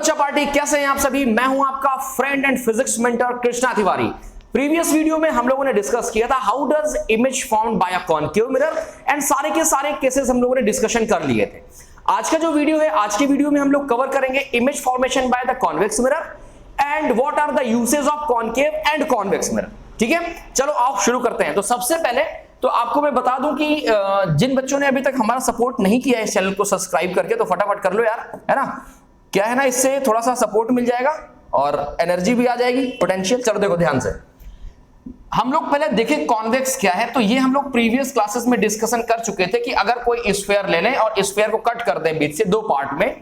बच्चा पार्टी, कैसे हैं आप सभी। मैं हूं आपका friend and physics mentor Krishna Tiwari. Previous video में हम लोगों ने डिस्कस किया था how does image formed by a concave mirror and सारे के सारे केसेस हम लोगों ने डिस्कशन कर लिए थे। आज का जो वीडियो है, आज के वीडियो में हम लोग कवर करेंगे image formation by the convex mirror and what are the usage of concave and convex mirror. ठीक है, चलो आप शुरू करते हैं। तो सबसे पहले तो आपको मैं बता दूं कि जिन बच्चों ने अभी तक हमारा सपोर्ट नहीं किया है इस चैनल को सब्सक्राइब करके, तो फटाफट कर लो यार, है ना। क्या है ना, इससे थोड़ा सा सपोर्ट मिल जाएगा और एनर्जी भी आ जाएगी, पोटेंशियल। चलो देखो ध्यान से, हम लोग पहले देखें कॉन्वेक्स क्या है। तो ये हम लोग प्रीवियस क्लासेस में डिस्कशन कर चुके थे कि अगर कोई स्फीयर ले लें और स्फीयर को कट कर दें बीच से दो पार्ट में,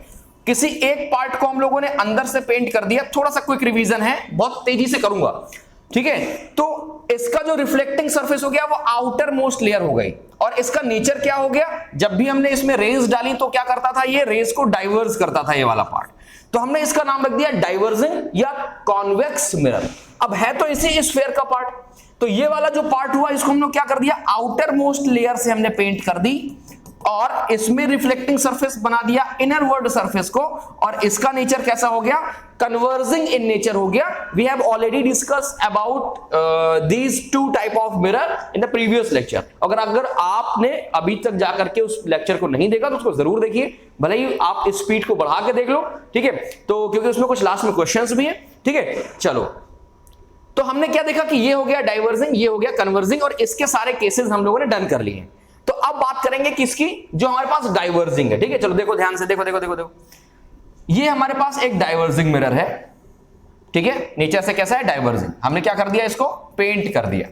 किसी एक पार्ट को हम लोगों ने अंदर से पेंट कर दिया। थोड़ा सा क्विक रिवीजन है, बहुत तेजी से करूंगा, ठीक है। तो इसका जो रिफ्लेक्टिंग सरफेस हो गया वो आउटर मोस्ट लेयर हो गई, और इसका नेचर क्या हो गया, जब भी हमने इसमें रेज डाली तो क्या करता था, ये रेज को डाइवर्स करता था, ये वाला पार्ट। तो हमने इसका नाम रख दिया डाइवर्जिंग या कॉन्वेक्स मिरर। अब है तो इसी स्फीयर का पार्ट, तो ये वाला जो पार्ट हुआ इसको हमने क्या कर दिया, आउटर मोस्ट लेयर से हमने पेंट कर दी और इसमें रिफ्लेक्टिंग सरफेस बना दिया इनरवर्ड सरफेस को, और इसका नेचर कैसा हो गया, कन्वर्जिंग इन नेचर हो गया। We have already discussed about these two type of mirror in the previous lecture. अगर आपने अभी तक जाकर के उस लेक्चर को नहीं देखा तो उसको जरूर देखिए, भले ही आप स्पीड को बढ़ा के देख लो, ठीक है। तो क्योंकि उसमें कुछ लास्ट में क्वेश्चंस भी है, ठीक है। चलो, तो हमने क्या देखा कि ये हो गया डाइवर्जिंग, ये हो गया कन्वर्जिंग, और इसके सारे केसेस हम लोगों ने डन कर लिए। तो अब बात करेंगे किसकी, जो हमारे पास डाइवर्जिंग है, ठीक है। चलो देखो ध्यान से, देखो देखो देखो देखो, ये हमारे पास एक डाइवर्जिंग मिरर है, ठीक है। नेचर से कैसा है, डाइवर्जिंग। हमने क्या कर दिया, इसको पेंट कर दिया,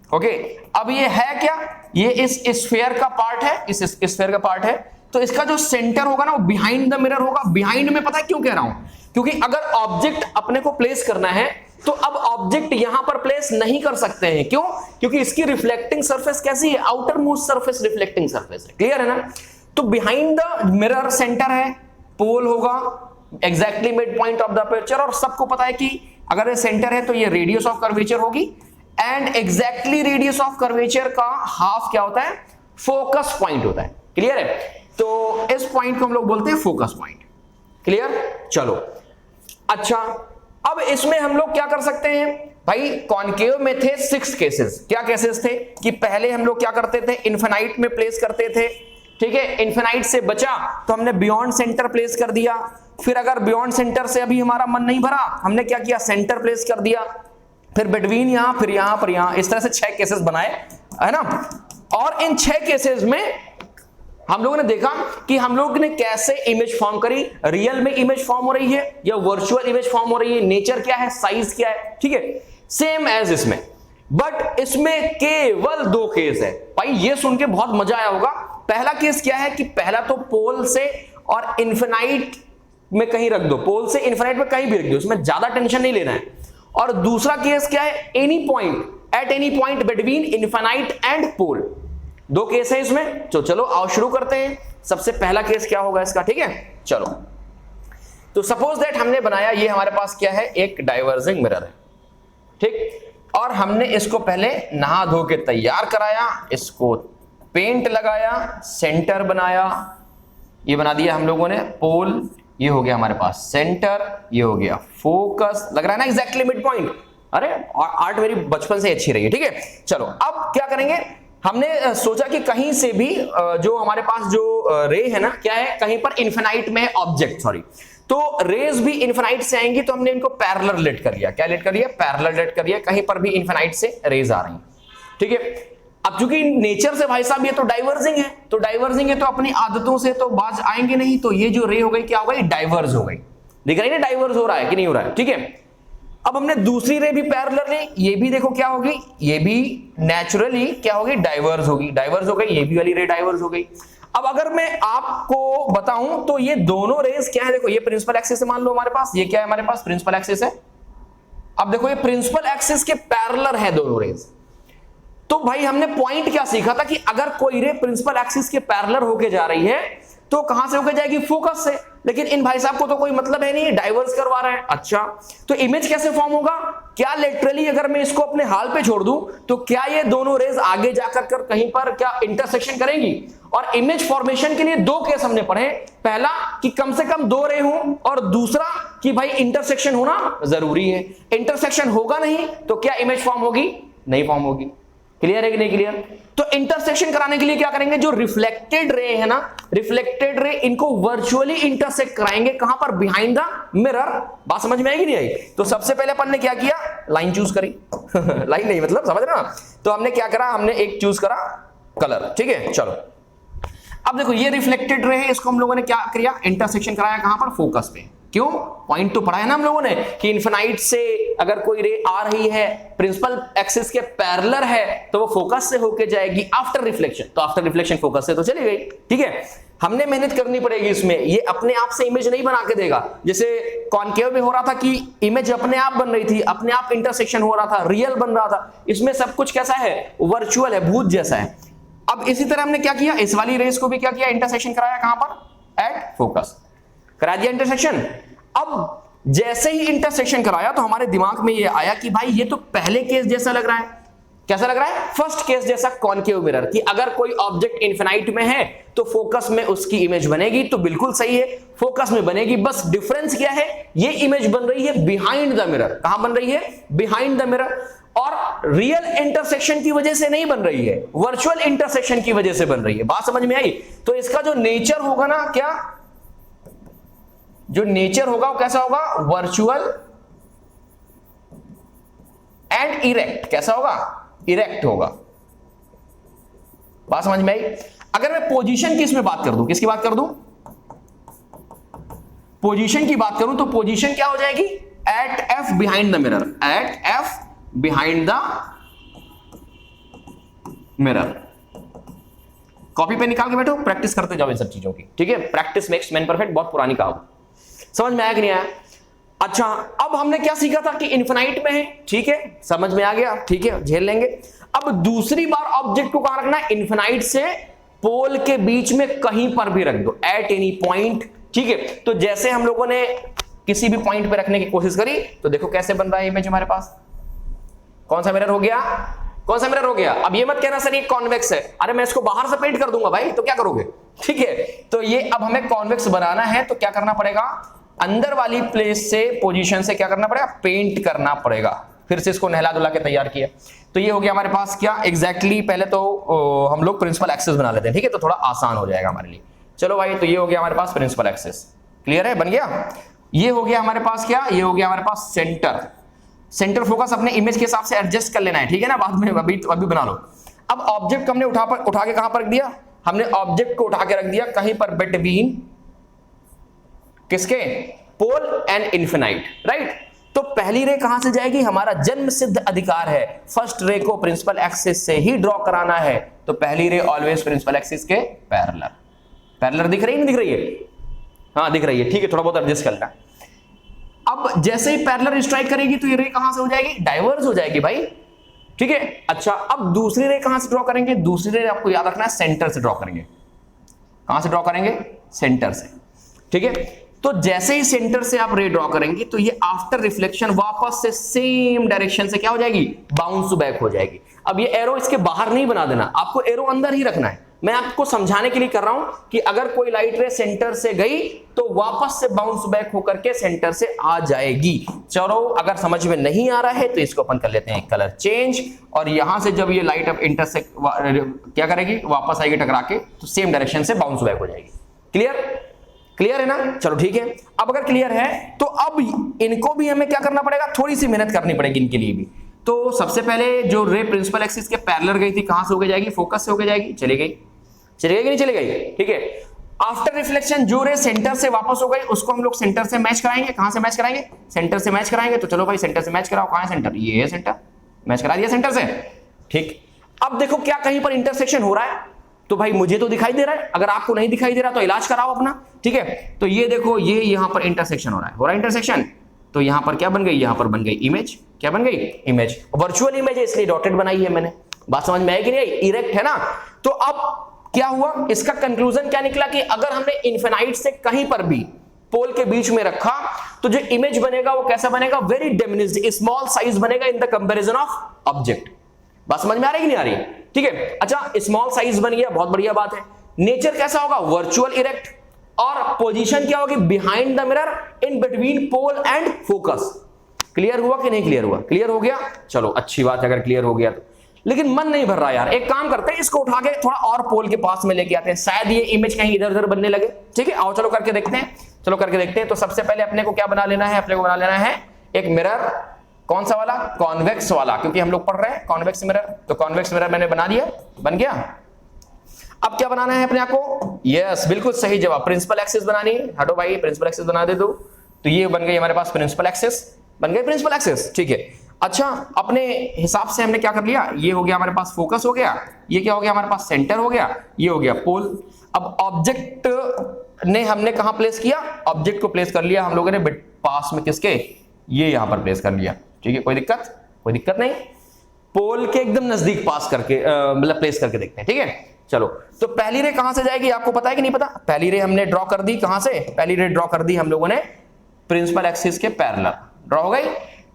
ओके। अब ये है क्या, ये इस स्फीयर का पार्ट है, इस स्फीयर का पार्ट है। तो इसका जो सेंटर होगा ना वो बिहाइंड द मिरर होगा। बिहाइंड में पता है क्यों कह रहा हूं, क्योंकि अगर ऑब्जेक्ट अपने को प्लेस करना है तो अब ऑब्जेक्ट यहां पर प्लेस नहीं कर सकते हैं। क्यों, क्योंकि इसकी रिफ्लेक्टिंग सरफेस कैसी है, outer most surface reflecting surface है। क्लियर है ना। तो बिहाइंड द मिरर सेंटर है, पोल होगा exactly mid point of the aperture, और सबको पता है कि अगर ये सेंटर है तो ये रेडियस ऑफ कर्वेचर होगी, and exactly radius of curvature का हाफ क्या होता है, फोकस पॉइंट होता है। क्लियर है। तो इस पॉइंट को हम लोग बोलते हैं फोकस पॉइंट। क्लियर। चलो अच्छा, अब इसमें हम लोग क्या कर सकते हैं भाई, कॉनकेव में थे 6 केसेस। क्या केसेस थे कि पहले हम लोग क्या करते थे, इन्फिनाइट में प्लेस करते थे, ठीक है। इन्फिनाइट से बचा तो हमने बियॉन्ड सेंटर प्लेस कर दिया। फिर अगर बियॉन्ड सेंटर से अभी हमारा मन नहीं भरा, हमने क्या किया, सेंटर प्लेस कर दिया। फिर बिटवीन यहां, फिर यहां पर यहां, इस तरह से 6 केसेस बनाए, है ना। और इन 6 केसेस में हम लोगों ने देखा कि हम लोग ने कैसे इमेज फॉर्म करी। रियल में इमेज फॉर्म हो रही है या वर्चुअल इमेज फॉर्म हो रही है, नेचर क्या है, साइज क्या है, ठीक है, सेम एज इसमें। बट इसमें केवल 2 केस है भाई। ये सुन के बहुत मजा आया होगा। पहला केस क्या है कि पहला तो पोल से और इन्फिनाइट में कहीं रख दो, पोल से इन्फिनाइट में कहीं भी रख दो, इसमें ज्यादा टेंशन नहीं लेना है। और दूसरा केस क्या है, any point, at any point between infinite and pole. 2 case है इसमें। तो चलो आओ शुरू करते हैं। सबसे पहला केस क्या होगा इसका, ठीक है। चलो, तो सपोज दैट हमने बनाया, ये हमारे पास क्या है, एक डाइवर्जिंग मिरर है, ठीक। और हमने इसको पहले नहा धो के तैयार कराया, इसको पेंट लगाया, सेंटर बनाया, ये बना दिया हम लोगों ने पोल, ये हो गया हमारे पास सेंटर, ये हो गया फोकस। लग रहा है ना एग्जैक्टली मिड पॉइंट। अरे आर्ट मेरी बचपन से अच्छी रही है, ठीक है। चलो अब क्या करेंगे, हमने सोचा कि कहीं से भी जो हमारे पास जो रे है ना, क्या है, कहीं पर इन्फिनाइट में ऑब्जेक्ट, सॉरी, तो रेज भी इन्फिनाइट से आएंगी, तो हमने इनको पैरेलल रिलेट कर लिया। क्या रिलेट कर लिया, पैरेलल रिलेट कर लिया। कहीं पर भी इन्फिनाइट से रेज आ रही, ठीक है। अब चूंकि नेचर से भाई साहब ये तो डाइवर्जिंग है, तो डाइवर्जिंग है तो अपनी आदतों से तो बाज आएंगे नहीं। तो ये जो रे हो गई क्या हो गई, डाइवर्ज हो गई। दिख रही है ना, डाइवर्ज हो रहा है कि नहीं हो रहा है, ठीक है। अब हमने दूसरी रे भी पैरेलल ली, ये भी देखो क्या होगी, ये भी नेचुरली क्या होगी, डाइवर्ज होगी। डाइवर्ज हो गई, ये भी वाली रे डाइवर्ज हो गई। अब अगर मैं आपको बताऊं तो ये दोनों रेस क्या है, देखो ये प्रिंसिपल एक्सिस है, मान लो हमारे पास, ये क्या है, हमारे पास प्रिंसिपल एक्सिस है। अब देखो ये प्रिंसिपल एक्सिस के पैरेलल है दोनों रेस। तो भाई हमने पॉइंट क्या सीखा था कि अगर कोई रे प्रिंसिपल एक्सिस के पैरेलल होके जा रही है तो कहां से होकर जाएगी, फोकस से। लेकिन इन भाई साहब को तो कोई मतलब है नहीं, डाइवर्स करवा रहा है। अच्छा, तो इमेज कैसे फॉर्म होगा, क्या लिटरली अगर मैं इसको अपने हाल पे छोड़ दूं तो क्या ये दोनों रेज आगे जाकर कर कहीं पर क्या इंटरसेक्शन करेंगी, और इमेज फॉर्मेशन के लिए दो केस हमने पढ़े, पहला कि कम से कम दो रे हों और दूसरा कि भाई इंटरसेक्शन होना जरूरी है। इंटरसेक्शन होगा नहीं तो क्या इमेज फॉर्म होगी? नहीं फॉर्म होगी। क्लियर है कि नहीं क्लियर? तो इंटरसेक्शन कराने के लिए क्या करेंगे, जो रिफ्लेक्टेड रे है ना, रिफ्लेक्टेड रे इनको वर्चुअली इंटरसेक्ट कराएंगे, कहां पर? Behind the mirror. बात समझ में आएगी नहीं आई? तो सबसे पहले अपन ने क्या किया, लाइन चूज करी लाइन नहीं मतलब समझ रहे ना, तो हमने क्या करा, हमने एक चूज करा कलर, ठीक है। चलो अब देखो ये रिफ्लेक्टेड रे है, इसको हम लोगों ने क्या किया, इंटरसेक्शन कराया कहां पर? फोकस पे। क्यों? पॉइंट तो पढ़ा है ना हम लोगों ने कि इनफिनाइट से अगर कोई रे आ रही है प्रिंसिपल एक्सिस के पैरेलल है तो वो फोकस से होके जाएगी आफ्टर रिफ्लेक्शन, तो आफ्टर रिफ्लेक्शन फोकस से तो चली गई, ठीक है। हमने मेहनत करनी पड़ेगी इसमें, ये अपने आप से इमेज नहीं बना के देगा। जैसे कॉनकेव में हो रहा था कि इमेज अपने आप बन रही थी, अपने आप इंटरसेक्शन हो रहा था, रियल बन रहा था, इसमें सब कुछ कैसा है? वर्चुअल है, भूत जैसा है। अब इसी तरह हमने क्या किया, इस वाली रेस को भी क्या किया, इंटरसेक्शन कराया कहां पर? एट फोकस, करा दिया इंटरसेक्शन। अब जैसे ही इंटरसेक्शन कराया तो हमारे दिमाग में ये आया कि भाई ये तो पहले केस जैसा लग रहा है। कैसा लग रहा है? फर्स्ट केस जैसा, कॉनकेव मिरर, कि अगर कोई ऑब्जेक्ट इनफिनाइट में है तो फोकस में उसकी इमेज बनेगी, तो बिल्कुल सही है, फोकस में बनेगी। बस डिफरेंस क्या है, ये इमेज बन रही है बिहाइंड द मिरर। कहां बन रही है? Behind the mirror. और रियल इंटरसेक्शन की वजह से नहीं बन रही है, वर्चुअल इंटरसेक्शन की वजह से बन रही है। बात समझ में आई? तो इसका जो नेचर होगा ना, क्या जो नेचर होगा वो कैसा होगा? Virtual and erect. कैसा होगा? इरेक्ट होगा। बात समझ में आई? अगर मैं पोजीशन की इसमें बात कर दूं, किसकी बात कर दूं? पोजीशन की बात करूं तो पोजीशन क्या हो जाएगी? At F behind the mirror, at F behind the mirror. Copy पे निकाल के बैठो, प्रैक्टिस करते जाओ इन सब चीजों की, ठीक है। प्रैक्टिस मेक्स मैन परफेक्ट, बहुत पुरानी कहावत। समझ में आया कि नहीं आया? अच्छा, अब हमने क्या सीखा था कि इनफिनाइट में है, ठीक है, समझ में आ गया, ठीक है, झेल लेंगे। अब दूसरी बार ऑब्जेक्ट को कहां रखना है? इनफिनाइट से पोल के बीच में कहीं पर भी रख दो, एट एनी पॉइंट, ठीक है। तो जैसे हम लोगों ने किसी भी पॉइंट पे रखने की कोशिश करी तो देखो कैसे बन रहा है इमेज हमारे पास। कौन सा मिरर हो गया? कौन सा मिरर हो गया? अब ये मत कहना सर ये कॉन्वेक्स है, अरे मैं इसको बाहर से पेंट कर दूंगा भाई, तो क्या करोगे? ठीक है, तो ये अब हमें कॉन्वेक्स बनाना है तो क्या करना पड़ेगा? अंदर वाली प्लेस से, पोजीशन से क्या करना पड़ेगा? पेंट करना पड़ेगा। फिर से इसको नहला धुला के तैयार किया, तो ये हो गया हमारे पास क्या एग्जैक्टली। पहले तो हम लोग प्रिंसिपल एक्सिस बना लेते हैं, ठीक है, तो थोड़ा आसान हो जाएगा हमारे लिए। चलो भाई, तो ये हो गया हमारे पास प्रिंसिपल एक्सिस, क्लियर है, बन गया। ये हो गया हमारे पास क्या? ये हो गया हमारे पास सेंटर। सेंटर फोकस अपने इमेज के हिसाब से एडजस्ट कर लेना है, ठीक है ना, बाद में अभी बना लो। अब ऑब्जेक्ट हमने उठा के कहां पर रख दिया? हमने ऑब्जेक्ट को उठा के रख दिया कहीं पर बिटवीन किसके? Pole and infinite, right. तो पहली रे कहां से जाएगी? हमारा जन्म सिद्ध अधिकार है, फर्स्ट रे को प्रिंसिपल एक्सिस से ही ड्रॉ कराना है, तो पहली रे ऑलवेज प्रिंसिपल एक्सिस के पैरेलल। पैरेलल दिख रही है, नहीं दिख रही है? हाँ दिख रही है, ठीक है, थोड़ा बहुत एडजस्ट कर लेना। अब जैसे ही पैरेलल स्ट्राइक करेगी तो ये रे कहां से हो जाएगी? डाइवर्ज हो जाएगी भाई, ठीक है। अच्छा, अब दूसरी रे कहां से ड्रॉ करेंगे? दूसरी रे आपको याद रखना है सेंटर से ड्रॉ करेंगे। कहां से ड्रॉ करेंगे? सेंटर से, ठीक है। तो जैसे ही सेंटर से आप रे ड्रॉ करेंगे तो ये आफ्टर रिफ्लेक्शन वापस से सेम डायरेक्शन से क्या हो जाएगी? बाउंस बैक हो जाएगी। अब ये एरो इसके बाहर नहीं बना देना, आपको एरो अंदर ही रखना है। मैं आपको समझाने के लिए कर रहा हूं कि अगर कोई लाइट रे सेंटर से गई तो वापस से बाउंस बैक होकर के सेंटर से आ जाएगी। चलो, अगर समझ में नहीं आ रहा है तो इसको अपन कर लेते हैं कलर चेंज, और यहां से जब ये लाइट अब इंटरसेक्ट क्या करेगी? वापस आएगी टकरा के, तो सेम डायरेक्शन से बाउंस बैक हो जाएगी। क्लियर? क्लियर है ना? चलो ठीक है। अब अगर क्लियर है तो अब इनको भी हमें क्या करना पड़ेगा? थोड़ी सी मेहनत करनी पड़ेगी इनके लिए भी। तो सबसे पहले जो रे प्रिंसिपल एक्सिस के पैरेलल गई थी, कहां से होके जाएगी? फोकस से होके जाएगी। चली गई कि नहीं चली गई? ठीक है। आफ्टर रिफ्लेक्शन जो रे सेंटर से वापस हो गई उसको हम लोग सेंटर से मैच कराएंगे। कहां से मैच कराएंगे? सेंटर से मैच कराएंगे। तो चलो भाई सेंटर से मैच कराओ। कहां है सेंटर? ये है सेंटर, मैच करा दिया सेंटर से, ठीक। अब देखो क्या कहीं पर इंटरसेक्शन हो रहा है? तो भाई मुझे तो दिखाई दे रहा है, अगर आपको नहीं दिखाई दे रहा तो इलाज कराओ अपना, ठीक है। तो ये देखो, ये यहां पर इंटरसेक्शन हो रहा है इंटरसेक्शन। तो यहां पर क्या बन गई? यहां पर बन गई इमेज। क्या बन गई? इमेज। वर्चुअल इमेज है इसलिए डॉटेड बनाई है मैंने। बात समझ में आई कि नहीं? इरेक्ट है ना। तो अब क्या हुआ? इसका कंक्लूजन क्या निकला कि अगर हमने इनफिनाइट से कहीं पर भी पोल के बीच में रखा तो जो इमेज बनेगा वो कैसा बनेगा? वेरी डिमिनिश्ड, स्मॉल साइज बनेगा in the comparison of object. बात समझ में आ रही कि नहीं आ रही? ठीक है। अच्छा, स्मॉल साइज बन गया, बहुत बढ़िया बात है। नेचर कैसा होगा, वर्चुअल इरेक्ट, और पोजीशन क्या होगी, behind the mirror in between pole and focus. Clear हुआ कि नहीं क्लियर हुआ? क्लियर हो गया, चलो अच्छी बात है अगर क्लियर हो गया तो। लेकिन मन नहीं भर रहा यार, एक काम करते हैं, इसको उठा के थोड़ा और पोल के पास में लेके आते हैं, शायद ये इमेज कहीं इधर उधर बनने लगे। ठीक है, आओ चलो करके देखते हैं, चलो करके देखते हैं। तो सबसे पहले अपने को क्या बना लेना है, अपने को बना लेना है एक मिरर, कौन सा वाला, कॉन्वेक्स वाला, क्योंकि हम लोग पढ़ रहे हैं कॉन्वेक्स मिरर। तो कॉन्वेक्स मिरर मैंने बना दिया, बन गया। अब क्या बनाना है अपने आप को, यस बिल्कुल सही जवाब, प्रिंसिपल एक्सिस बनानी है। हटो भाई, प्रिंसिपल एक्सिस बना दे दो। तो ये बन गई हमारे पास प्रिंसिपल एक्सिस, बन गई प्रिंसिपल एक्सिस। ठीक है, अच्छा अपने हिसाब से हमने क्या कर लिया, ये हो गया हमारे पास फोकस हो गया, ये क्या हो गया हमारे पास सेंटर हो गया, ये हो गया पोल। अब ऑब्जेक्ट ने हमने कहां प्लेस किया, ऑब्जेक्ट को प्लेस कर लिया हम लोगों ने पास में, किसके, ये यहां पर प्लेस कर लिया। ठीक है, कोई दिक्कत, कोई दिक्कत नहीं, पोल के एकदम नजदीक पास करके मतलब प्लेस करके देखते हैं। ठीक है, चलो तो पहली रे कहां से जाएगी, आपको पता है कि नहीं पता? पहली रे हमने ड्रॉ कर दी, कहां से, पहली रे ड्रॉ कर दी हम लोगों ने प्रिंसिपल एक्सिस के पैरेलल, ड्रॉ हो गई।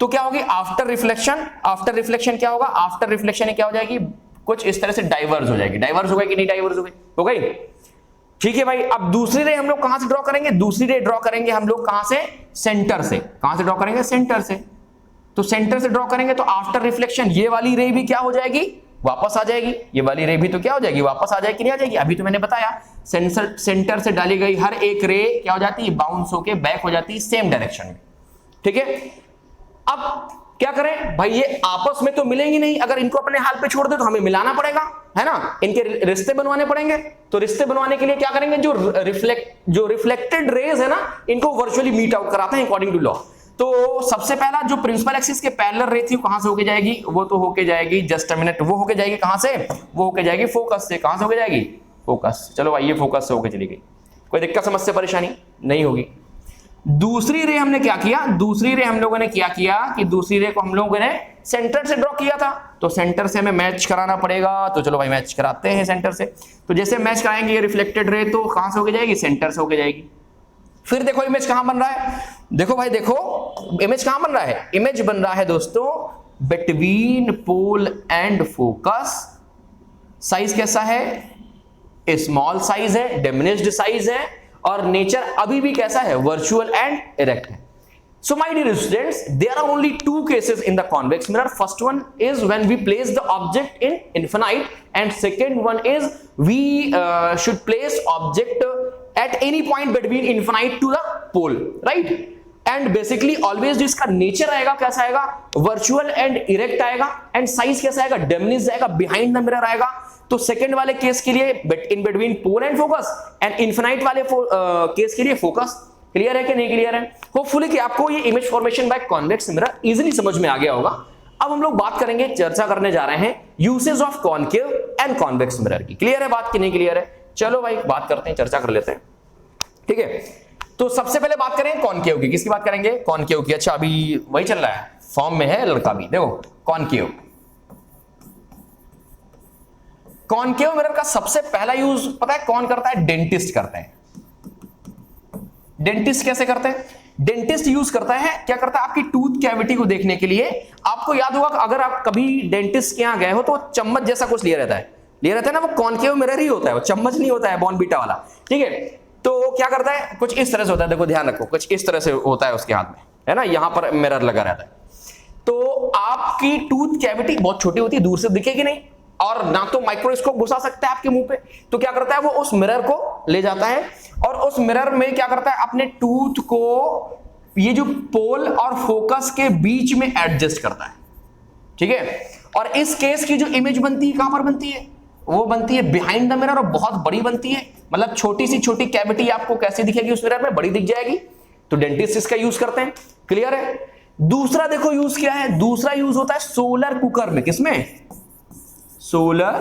तो क्या होगी, आफ्टर रिफ्लेक्शन, आफ्टर रिफ्लेक्शन क्या होगा, आफ्टर रिफ्लेक्शन क्या हो जाएगी, कुछ इस तरह से डाइवर्ज हो जाएगी। डाइवर्ज हो गई कि नहीं, डाइवर्ज हो गई। ठीक है भाई, अब दूसरी रे हम लोग कहां से ड्रॉ करेंगे, दूसरी रे ड्रॉ करेंगे हम लोग कहां से, सेंटर से। कहां से ड्रॉ करेंगे, सेंटर से। तो सेंटर से ड्रॉ करेंगे तो आफ्टर रिफ्लेक्शन ये वाली रे भी क्या हो जाएगी, वापस आ जाएगी। ये वाली रे भी तो क्या हो जाएगी, वापस आ जाएगी, नहीं आ जाएगी? अभी तो मैंने बताया सेंटर से डाली गई हर एक रे क्या हो जाती है, बाउंस होके बैक हो जाती है सेम डायरेक्शन में। ठीक है, अब क्या करें भाई, ये आपस में तो मिलेंगी नहीं, अगर इनको अपने हाल पे छोड़ दे तो हमें मिलाना पड़ेगा, है ना, इनके रिश्ते बनवाने पड़ेंगे। तो रिश्ते बनवाने के लिए क्या करेंगे, जो रिफ्लेक्टेड रेज है ना, इनको वर्चुअली मीट आउट कराते हैं अकॉर्डिंग टू लॉ। तो सबसे पहला जो प्रिंसिपल एक्सिस के पैरेलल रे थी, कहां से होके जाएगी, वो तो होके जाएगी, जस्ट अ मिनट, वो होके जाएगी कहां से, वो होके जाएगी फोकस से। कहां से होके जाएगी, फोकस। चलो भाई, ये फोकस से होके चली गई, कोई दिक्कत समस्या परेशानी नहीं होगी। दूसरी रे हमने क्या किया, दूसरी रे हम लोगों ने क्या किया कि दूसरी रे को हम लोगों ने सेंटर से ड्रॉ किया था, तो सेंटर से हमें मैच कराना पड़ेगा। तो चलो भाई मैच कराते हैं सेंटर से। तो जैसे मैच कराएंगे ये रिफ्लेक्टेड रे, तो कहां से होके जाएगी, सेंटर से होके जाएगी। फिर देखो इमेज कहां बन रहा है, देखो भाई देखो इमेज कहां बन रहा है, इमेज बन रहा है दोस्तों between pole and focus. Size कैसा है, स्मॉल साइज है, डिमिनिश्ड साइज है, और नेचर अभी भी कैसा है, वर्चुअल एंड इरेक्ट है। So my dear students, there are only two cases in the convex mirror. First one is when we place the object in infinite, and second one is we should place object at any point between infinite to the pole, right? And basically always जो इसका nature आएगा कैसा आएगा, virtual and erect आएगा, and size कैसा आएगा, diminished आएगा, behind the mirror आएगा। तो सेकंड वाले केस के लिए in between pole and focus, and infinite वाले केस के लिए फोकस। क्लियर है कि नहीं क्लियर है? होपफुली कि आपको ये image formation by convex mirror easily समझ में आ गया होगा। अब हम लोग बात करेंगे, चर्चा करने जा रहे हैं usage of concave and convex mirror की। क्लियर है बात कि नहीं क्लियर है? चलो भाई बात करते हैं, चर्चा कर लेते हैं। ठीक है, तो सबसे पहले बात करें कॉनकेव की। किसकी बात करेंगे, कॉनकेव की। अच्छा अभी वही चल रहा है, फॉर्म में है लड़का भी, देखो कॉनकेव। कॉनकेव मिरर का सबसे पहला यूज पता है कौन करता है, डेंटिस्ट करते हैं। डेंटिस्ट कैसे करते हैं, डेंटिस्ट यूज करता है, क्या करता है, आपकी टूथ कैविटी को देखने के लिए। आपको याद होगा अगर आप कभी डेंटिस्ट के यहां गए हो तो चम्मच जैसा कुछ लिया रहता है ना, वो कॉनकेव मिरर ही होता है, वो चम्मच नहीं होता है बॉर्नवीटा वाला। ठीक है, तो क्या करता है, कुछ इस तरह से होता है, देखो ध्यान रखो, कुछ इस तरह से होता है उसके हाथ में, है ना, यहां पर मिरर लगा रहता है। तो आपकी टूथ कैविटी बहुत छोटी होती है, दूर से दिखेगी नहीं, और ना तो माइक्रोस्कोप घुसा सकता है आपके मुंह पे। तो क्या करता है, वो उस मिरर को ले जाता है और उस मिरर में क्या करता है, अपने टूथ को ये जो पोल और फोकस के बीच में एडजस्ट करता है। ठीक है, और इस केस की जो इमेज बनती है कहां पर बनती है, वो बनती है बिहाइंड द मिरर, और बहुत बड़ी बनती है। मतलब छोटी सी छोटी कैविटी आपको कैसे दिखेगी उस मिरर में, बड़ी दिख जाएगी। तो डेंटिस्ट इसका यूज करते हैं। क्लियर है? दूसरा देखो यूज क्या है, दूसरा यूज होता है सोलर कुकर में। किसमें, सोलर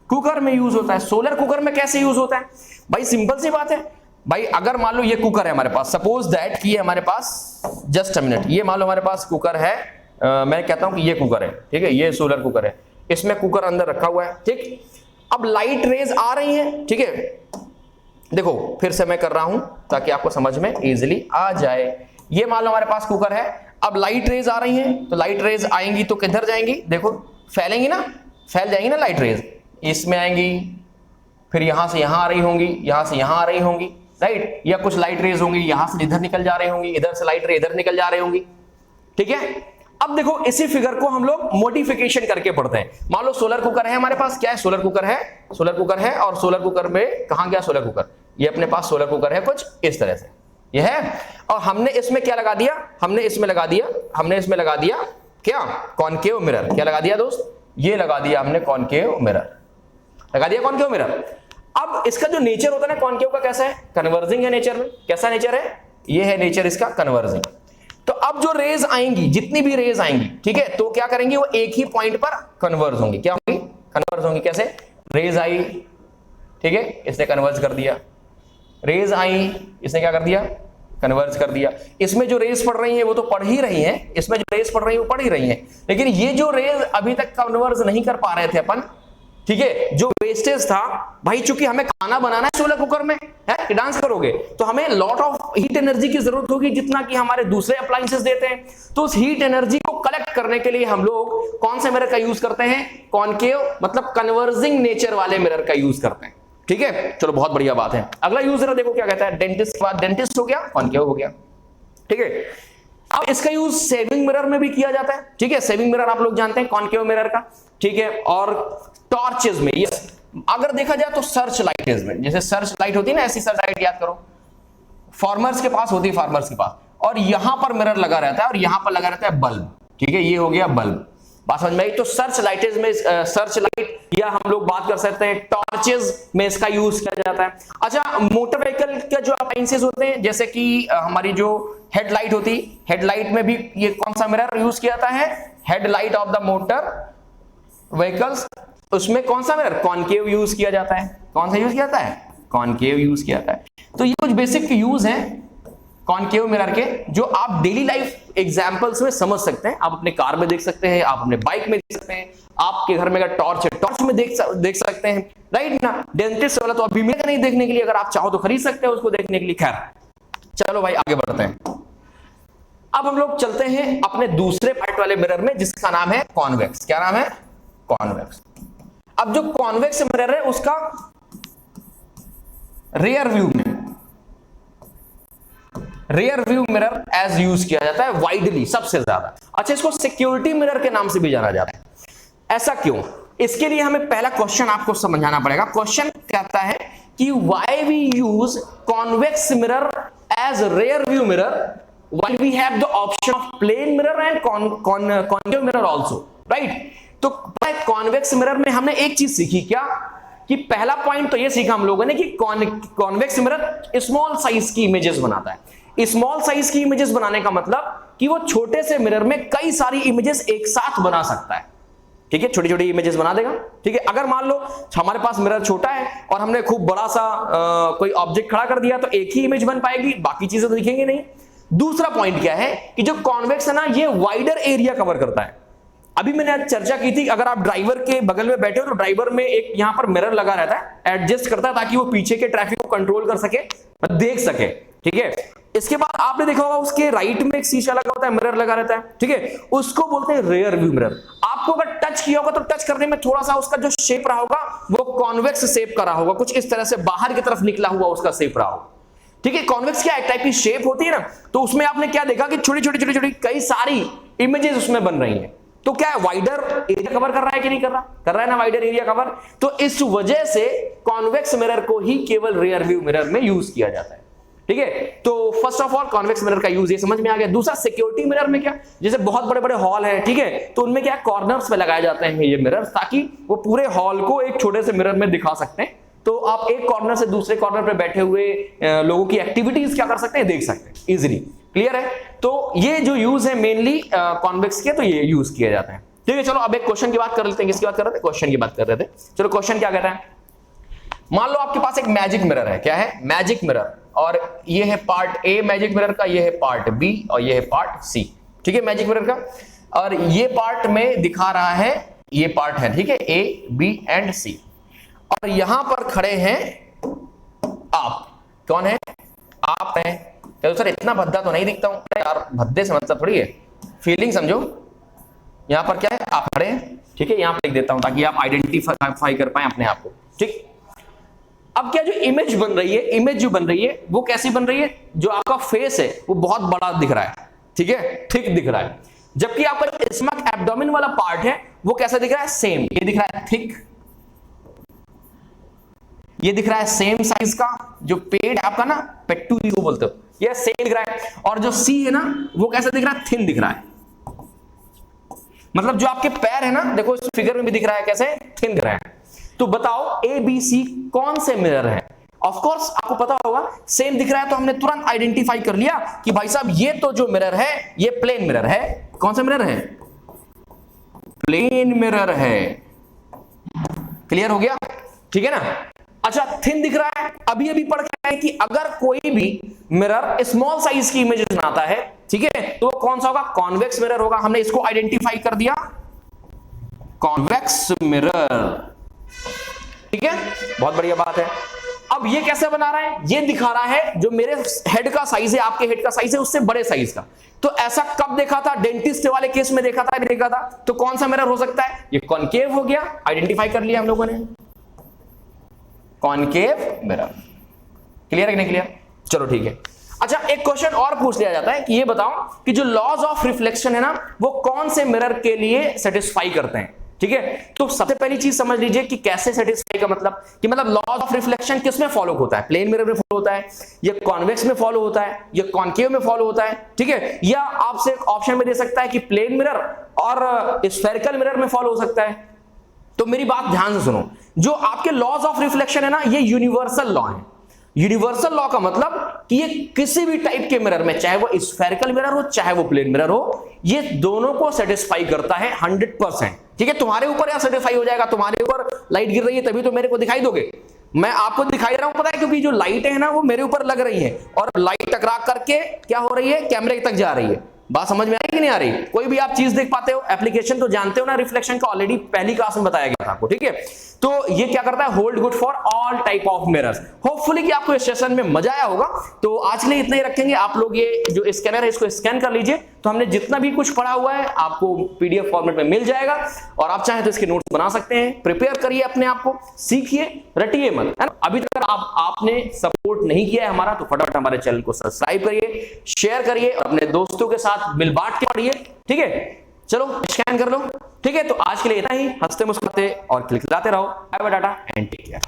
कुकर में यूज होता है। सोलर कुकर में कैसे यूज होता है भाई, सिंपल सी बात है भाई। अगर मान लो ये कुकर है हमारे पास, सपोज दैट कि ये हमारे पास, जस्ट अ मिनट, ये मान लो हमारे पास कुकर है, मैं कहता हूं कि ये कुकर है, ठीक है, ये सोलर कुकर है, इसमें कुकर अंदर रखा हुआ है। ठीक, अब लाइट रेज आ रही है, ठीक है, देखो फिर से मैं कर रहा हूं ताकि आपको समझ में इजीली आ जाए। ये मान लो हमारे पास कुकर है, अब लाइट रेज आ रही हैं, तो लाइट रेज आएंगी तो किधर जाएंगी, देखो फैलेंगी ना, फैल जाएंगी ना लाइट रेज, इसमें आएंगी, फिर यहां से यहां आ रही होंगी, यहां से यहां आ रही होंगी, राइट। या कुछ लाइट रेज होंगी यहां से इधर निकल जा रही होंगी, इधर से लाइट रे इधर निकल जा रही होंगी, ठीक है। अब देखो इसी फिगर को हम लोग मॉडिफिकेशन करके पढ़ते हैं। मान लो सोलर कुकर है हमारे पास, क्या है, सोलर कुकर है, सोलर कुकर है, और सोलर कुकर में कहां गया सोलर कुकर, ये अपने पास सोलर कुकर है कुछ इस तरह से, ये है। और हमने इसमें क्या लगा दिया, हमने इसमें लगा दिया क्या, कॉनकेव मिरर। क्या लगा दिया दोस्त, ये लगा दिया हमने कॉनकेव मिरर, लगा दिया कॉनकेव मिरर। अब इसका जो नेचर होता है ना कॉनकेव का, कैसा है, कन्वर्जिंग है नेचर में। कैसा नेचर है, ये है नेचर इसका कन्वर्जिंग। तो अब जो रेज आएंगी, जितनी भी रेज आएंगी, ठीक है, तो क्या करेंगी, वो एक ही पॉइंट पर कन्वर्ज होंगी। क्या होंगी, कन्वर्ज होंगी। कैसे, रेज आई, ठीक है, इसने कन्वर्ज कर दिया, रेज आई, इसने क्या कर दिया, कन्वर्ज कर दिया। इसमें जो रेज पड़ रही है वो तो पढ़ ही रही हैं, इसमें जो रेज पड़ रही है वो पढ़ ही रही हैं, लेकिन ये जो रेज अभी तक कन्वर्ज नहीं कर पा रहे थे अपन, ठीक है, जो वेस्टेज था भाई, चूंकि हमें खाना बनाना है सोलर कुकर में, है कि डांस करोगे, तो हमें लॉट ऑफ हीट एनर्जी की जरूरत होगी, जितना कि हमारे दूसरे अप्लायंसेस देते हैं। तो उस हीट एनर्जी को कलेक्ट करने के लिए हम लोग कौन से मिरर का यूज करते हैं, कॉनकेव, मतलब कन्वर्जिंग नेचर वाले मिरर का यूज करते हैं, ठीक है। चलो बहुत बढ़िया बात है। अगला यूजर देखो क्या कहता है, डेंटिस्ट के बाद डेंटिस्ट हो गया, कॉनकेव हो गया, ठीक है। अब इसका यूज सेविंग मिरर में भी किया जाता है, ठीक है। सेविंग मिरर आप लोग जानते हैं कॉनकेव मिरर का, ठीक है। और टॉर्चेस में, यस, अगर देखा जाए तो सर्च लाइट में, जैसे सर्च लाइट होती है ना, ऐसी सर्च लाइट याद करो, फार्मर्स के पास होती है, फार्मर्स के पास, और यहां पर मिरर लगा रहता है और यहां पर लगा रहता है बल्ब, ठीक है, ये हो गया बल्ब। बात समझ में आई। तो सर्च लाइटेज में, सर्च लाइट, या हम लोग बात कर सकते हैं टॉर्चेस में इसका यूज किया जाता है। अच्छा, मोटर व्हीकल के जो अप्लायंसेस होते हैं, जैसे कि हमारी जो हेडलाइट होती, हेडलाइट में भी ये कौन सा मिरर यूज किया जाता है, headlight of the motor vehicles, उसमें कौन सा मिरर, कॉनकेव यूज किया जाता है। कौन सा यूज किया जाता है, कॉनकेव यूज किया जाता है। तो ये कुछ बेसिक यूज हैं कॉनकेव मिरर के, जो आप डेली लाइफ एग्जांपल्स में समझ सकते हैं। आप अपने कार में देख सकते हैं, आप अपने बाइक में देख सकते हैं, आपके घर में अगर टॉर्च है, टॉर्च में देख सकते हैं, राइट ना। डेंटिस्ट वाला तो अभी मिलेगा नहीं देखने के लिए, अगर आप चाहो तो खरीद सकते हैं उसको देखने के लिए। खैर चलो भाई आगे बढ़ते हैं। अब हम लोग चलते हैं अपने दूसरे पार्ट वाले मिरर में, जिसका नाम है कॉन्वेक्स। क्या नाम है, कॉन्वेक्स। अब जो कॉन्वेक्स मिरर है उसका rear view mirror as use किया जाता है वाइडली, सबसे ज्यादा। अच्छा, इसको सिक्योरिटी मिरर के नाम से भी जाना जाता है। ऐसा क्यों, इसके लिए हमें पहला क्वेश्चन आपको समझाना पड़ेगा। क्वेश्चन कहता है कि why we use convex mirror as rear view mirror while we have the option of plane mirror and concave mirror also, right? तो कॉन्वेक्स मिरर में हमने एक चीज सीखी, क्या, कि पहला पॉइंट तो ये सीखा हम लोगों ने कि कॉन्वेक्स मिरर स्मॉल साइज की इमेजेस बनाता है। स्मॉल साइज की इमेजेस बनाने का मतलब कि वो छोटे से मिरर में कई सारी इमेजेस एक साथ बना सकता है, ठीक है, छोटी छोटी इमेजेस बना देगा, ठीक है। अगर मान लो हमारे पास मिरर छोटा है और हमने खूब बड़ा सा कोई ऑब्जेक्ट खड़ा कर दिया, तो एक ही इमेज बन पाएगी, बाकी चीजें तो दिखेंगी नहीं। दूसरा पॉइंट क्या है कि जो कॉन्वेक्स है ना, ये वाइडर एरिया कवर करता है। अभी मैंने आज चर्चा की थी, अगर आप ड्राइवर के बगल में बैठे हो तो ड्राइवर में एक यहां पर मिरर लगा रहता है, एडजस्ट करता है ताकि वो पीछे के ट्रैफिक को कंट्रोल कर सके, देख सके, ठीक है। इसके बाद आपने देखा होगा उसके राइट में एक शीशा लगा होता है, मिरर लगा रहता है, ठीक है, उसको बोलते हैं रियर व्यू मिरर। आपको अगर टच किया होगा तो टच करने में थोड़ा सा उसका जो शेप रहा होगा वो कॉन्वेक्स शेप का रहा होगा, कुछ इस तरह से बाहर की तरफ निकला हुआ उसका शेप रहा होगा, ठीक है। कॉन्वेक्स क्या एक टाइप की शेप होती है ना, तो उसमें आपने क्या देखा कि छोटी छोटी छोटी छोटी कई सारी इमेजेस उसमें बन रही हैं। तो क्या है, वाइडर एरिया कवर कर रहा है कि नहीं कर रहा, कर रहा है ना वाइडर एरिया कवर। तो इस वजह से कॉन्वेक्स मिरर को ही केवल रियर व्यू मिरर में यूज किया जाता है, ठीक है। तो first of all convex mirror का यूज ये समझ में आ गया। दूसरा, सिक्योरिटी मिरर में क्या, जैसे बहुत बड़े बड़े हॉल है, ठीक है, तो उनमें क्या कॉर्नर्स पे लगाए जाते हैं ये मिरर, ताकि वो पूरे हॉल को एक छोटे से मिरर में दिखा सकते हैं। तो आप एक कॉर्नर से दूसरे कॉर्नर पे बैठे हुए लोगों की एक्टिविटीज क्या कर सकते हैं, देख सकते हैं इजीली। क्लियर है। तो ये जो यूज है मेनली कॉन्वेक्स के, तो ये यूज किया जाता है, ठीक है। चलो अब एक क्वेश्चन की बात कर लेते हैं। किसकी बात कर रहे थे, क्वेश्चन की बात कर रहे थे। चलो क्वेश्चन क्या कहता है, मान लो आपके पास एक मैजिक मिरर है। क्या है, मैजिक मिरर, और ये है पार्ट ए मैजिक मिरर का, ये है पार्ट बी, और ये है पार्ट सी, ठीक है, मैजिक मिरर का। और ये पार्ट में दिखा रहा है, ये पार्ट है, ठीक है, ए बी एंड सी। और यहां पर खड़े हैं आप। कौन है, आप हैं। तो सर इतना भद्दा तो नहीं दिखता हूं यार, भद्दे से मतलब थोड़ी है, फीलिंग समझो। यहां पर क्या है, आप खड़े हैं ठीक है, यहां पे लिख देता हूं ताकि आप आइडेंटिफाई कर पाए अपने आप को। ठीक, अब क्या जो इमेज बन रही है, इमेज जो बन रही है वो कैसी बन रही है, जो आपका फेस है वो बहुत बड़ा दिख रहा है, ठीक है, थिक दिख रहा है, जबकि आपका जो स्टमक एब्डोमेन वाला पार्ट है वो कैसा दिख रहा है, सेम, ये दिख रहा है थिक, ये दिख रहा है सेम साइज का, जो पेट है आपका ना, पेट्टू जिसको बोलते हो, ये सेम दिख रहा है, और जो सी है ना वो कैसा दिख रहा है, थिन दिख रहा है। मतलब जो आपके पैर है ना, देखो इस फिगर में भी दिख रहा है कैसे, थिन दिख रहा है। तो बताओ ए बी सी कौन से मिरर है? ऑफ कोर्स आपको पता होगा, सेम दिख रहा है तो हमने तुरंत आइडेंटिफाई कर लिया कि भाई साहब ये तो जो मिरर है ये प्लेन मिरर है। कौन सा मिरर है? प्लेन मिरर है। क्लियर हो गया? ठीक है ना? अच्छा, थिन दिख रहा है, अभी अभी पढ़ के आए कि अगर कोई भी मिरर स्मॉल साइज की इमेज बनाता है, ठीक है, तो वो कौन सा होगा? कॉन्वेक्स मिरर होगा। हमने इसको आइडेंटिफाई कर दिया, कॉन्वेक्स मिरर। ठीक है, बहुत बढ़िया बात है। अब ये कैसे बना रहा है? ये दिखा रहा है जो मेरे हेड का साइज है, आपके हेड का साइज है, उससे बड़े साइज का। तो ऐसा कब देखा था? डेंटिस्ट वाले केस में देखा था, देखा था। तो कौन सा मिरर हो सकता है? ये कॉनकेव हो गया, आइडेंटिफाई कर लिया हम लोगों ने, कॉनकेव मिरर। क्लियर है कि नहीं क्लियर? चलो ठीक है। अच्छा, एक क्वेश्चन और पूछ लिया जाता है कि ये बताओ कि जो लॉज ऑफ रिफ्लेक्शन है ना, वो कौन से मिरर के लिए सेटिस्फाई करते हैं? ठीक है, तो सबसे पहली चीज समझ लीजिए कि कैसे सेटिस्फाई का मतलब कि मतलब लॉज ऑफ रिफ्लेक्शन किस में फॉलो होता है? प्लेन मिरर में फॉलो होता है, या कॉन्वेक्स में फॉलो होता है, या कॉनकेव में फॉलो होता है? ठीक है, या आपसे एक ऑप्शन में दे सकता है कि प्लेन मिरर और स्फेरिकल मिरर में फॉलो हो सकता है। तो मेरी बात ध्यान से सुनो, जो आपके लॉज ऑफ रिफ्लेक्शन है ना, ये यूनिवर्सल लॉ है। यूनिवर्सल लॉ का मतलब कि ये किसी भी टाइप के मिरर में, चाहे वो स्फेरिकल मिरर हो चाहे वो प्लेन मिरर हो, ये दोनों को सेटिस्फाई करता है 100%। ठीक है, तुम्हारे ऊपर या सेटिस्फाई हो जाएगा, तुम्हारे ऊपर लाइट गिर रही है तभी तो मेरे को दिखाई दोगे, मैं आपको दिखाई दे रहा हूं, पता है, क्योंकि जो लाइट है ना वो मेरे ऊपर लग रही है और लाइट टकरा करके क्या हो रही है, कैमरे तक जा रही है। बात समझ में आ रही कि नहीं आ रही? कोई भी आप चीज देख पाते हो, एप्लीकेशन तो जानते हो ना रिफ्लेक्शन का, ऑलरेडी पहली क्लास में बताया गया था आपको। ठीक है, तो ये क्या करता है, hold good for all type of mirrors. Hopefully कि आपको इस सेशन में मजा आया होगा। तो आज के लिए इतना ही रखेंगे। आप लोग ये जो स्कैनर है इसको स्कैन कर लीजिए, तो हमने जितना भी कुछ पढ़ा हुआ है आपको पीडीएफ फॉर्मेट में मिल जाएगा, और आप चाहे तो इसके नोट्स बना सकते हैं। प्रिपेयर करिए अपने आप को, सीखिए, रटिए मत, है ना। अभी तक आपने सपोर्ट नहीं किया है हमारा, तो फटाफट हमारे चैनल को सब्सक्राइब करिए, शेयर करिए और अपने दोस्तों के साथ मिल बांट के पढ़िए। ठीक है, चलो स्कैन कर लो। ठीक है, तो आज के लिए इतना ही। हंसते मुस्कुराते और खिलखिलाते रहो। Bye bye, tata and take care.